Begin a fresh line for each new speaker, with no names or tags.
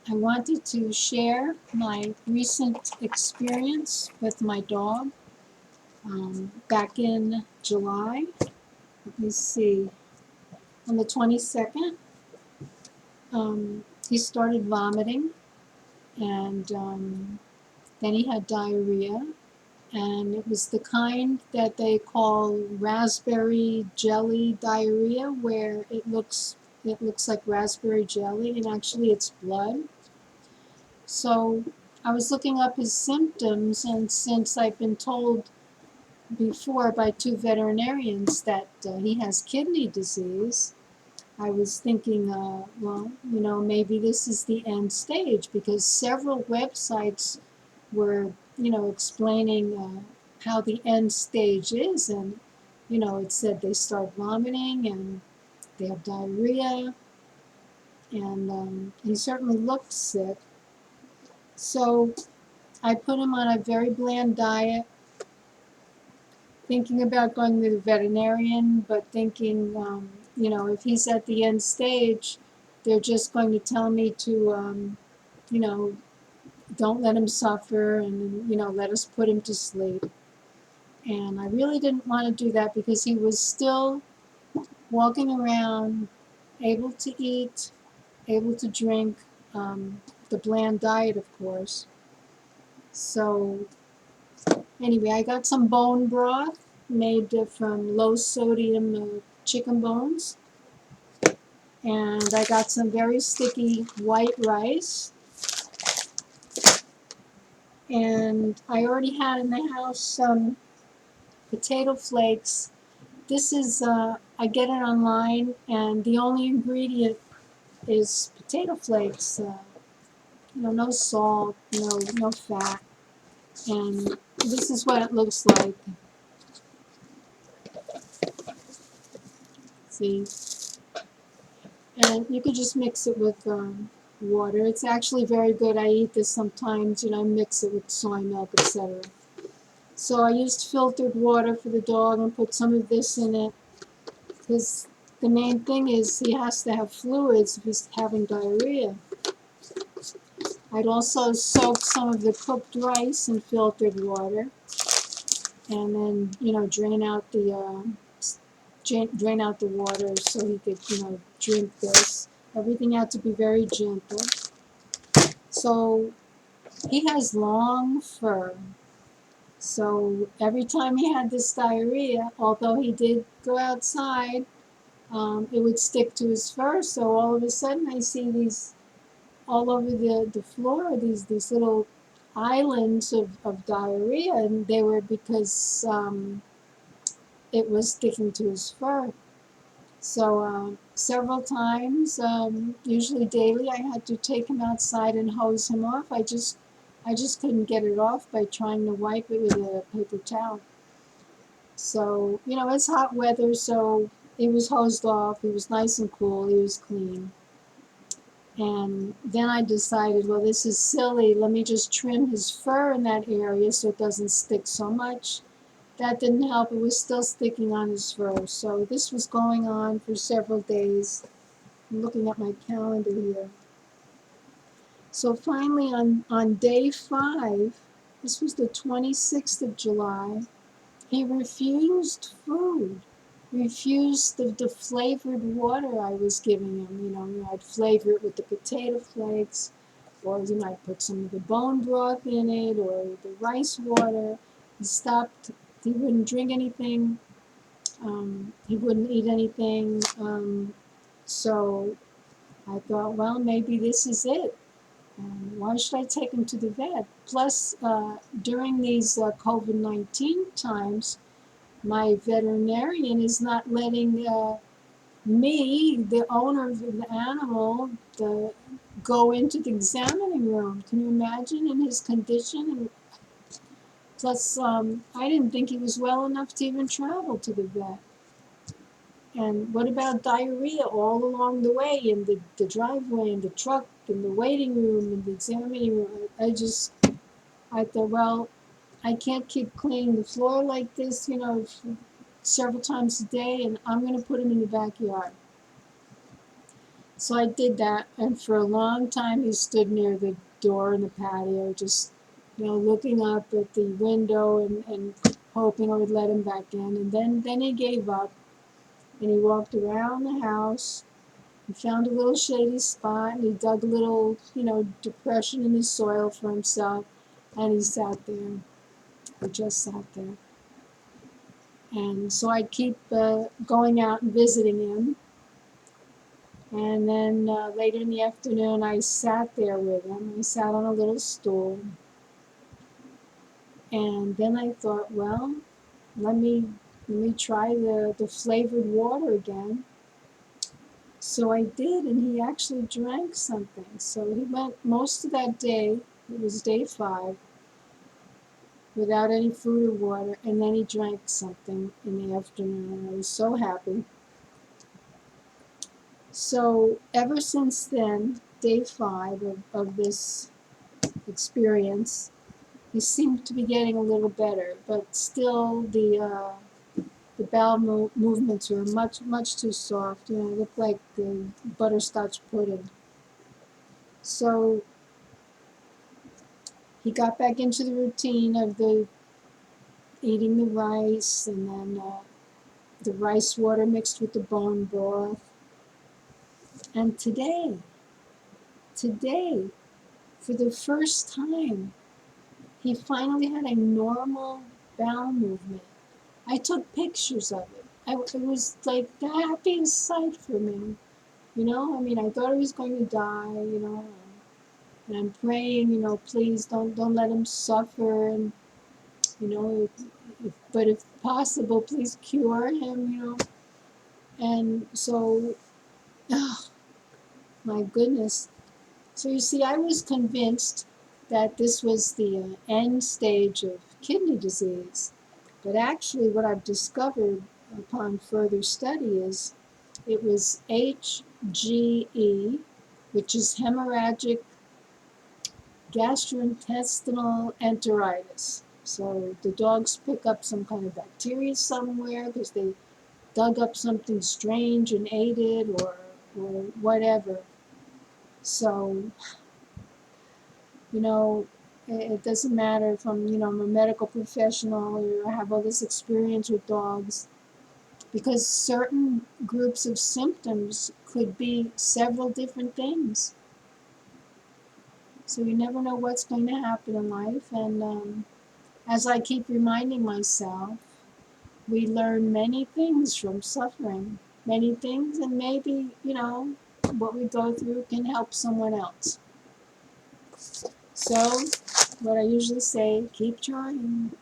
I wanted to share my recent experience with my dog back in July. Let me see, on the 22nd, he started vomiting, and then he had diarrhea, and it was the kind that they call raspberry jelly diarrhea, where it looks like raspberry jelly, and actually it's blood. So I was looking up his symptoms, and since I've been told before by two veterinarians that he has kidney disease, I was thinking, well, maybe this is the end stage, because several websites were, explaining how the end stage is, and, it said they start vomiting and they have diarrhea, and he certainly looked sick. So I put him on a very bland diet, thinking about going to the veterinarian, but thinking, if he's at the end stage, they're just going to tell me to, you know, don't let him suffer, and, let us put him to sleep. And I really didn't want to do that, because he was still walking around, able to eat, able to drink, the bland diet, of course. So anyway, I got some bone broth made from low sodium chicken bones, and I got some very sticky white rice, and I already had in the house some potato flakes. This is, I get it online, and the only ingredient is potato flakes. No salt, no fat, and this is what it looks like. See, and you could just mix it with water. It's actually very good. I eat this sometimes, mix it with soy milk, etc. So I used filtered water for the dog and put some of this in it, because the main thing is he has to have fluids if he's having diarrhea. I'd also soak some of the cooked rice in filtered water, and then, drain out the water so he could, drink this. Everything had to be very gentle. So he has long fur. So every time he had this diarrhea, although he did go outside, it would stick to his fur. So all of a sudden I see these all over the floor, these little islands of diarrhea, and they were because it was sticking to his fur. So several times, usually daily, I had to take him outside and hose him off. I just couldn't get it off by trying to wipe it with a paper towel. So, it's hot weather, so he was hosed off. He was nice and cool. He was clean. And then I decided, well, this is silly. Let me just trim his fur in that area so it doesn't stick so much. That didn't help. It was still sticking on his fur. So this was going on for several days. I'm looking at my calendar here. So finally, on day 5, this was the 26th of July, he refused food, refused the flavored water I was giving him. I'd flavor it with the potato flakes, or, I'd put some of the bone broth in it, or the rice water. He stopped. He wouldn't drink anything. He wouldn't eat anything. So I thought, well, maybe this is it. Why should I take him to the vet? Plus, during these COVID-19 times, my veterinarian is not letting me, the owner of the animal, go into the examining room. Can you imagine in his condition? And plus, I didn't think he was well enough to even travel to the vet. And what about diarrhea all along the way, in the driveway, in the truck, in the waiting room, in the examining room? I thought, well, I can't keep cleaning the floor like this, several times a day, and I'm going to put him in the backyard. So I did that, and for a long time he stood near the door in the patio, just, looking up at the window and hoping I would let him back in. And then he gave up, and he walked around the house. He found a little shady spot, and he dug a little, depression in the soil for himself, and he sat there. He just sat there. And so I'd keep going out and visiting him. And then later in the afternoon, I sat there with him. I sat on a little stool. And then I thought, well, let me try the flavored water again. So I did, and he actually drank something. So he went most of that day, it was day 5, without any food or water, and then he drank something in the afternoon, and I was so happy. So ever since then, day 5 of this experience, he seemed to be getting a little better, but still the bowel movements were much too soft. It looked like the butterscotch pudding. So he got back into the routine of the eating the rice, and then the rice water mixed with the bone broth. And today, for the first time, he finally had a normal bowel movement. I took pictures of it. It was like the happiest sight for me. I mean, I thought he was going to die, and I'm praying, please don't let him suffer, and you know, but if possible, please cure him, And so, oh my goodness. So you see, I was convinced that this was the end stage of kidney disease. But actually, what I've discovered upon further study is it was HGE, which is hemorrhagic gastrointestinal enteritis. So the dogs pick up some kind of bacteria somewhere because they dug up something strange and ate it, or whatever. So, it doesn't matter if I'm a medical professional or I have all this experience with dogs, because certain groups of symptoms could be several different things. So you never know what's going to happen in life. And as I keep reminding myself, we learn many things from suffering, many things, and maybe, what we go through can help someone else. So, what I usually say, keep trying.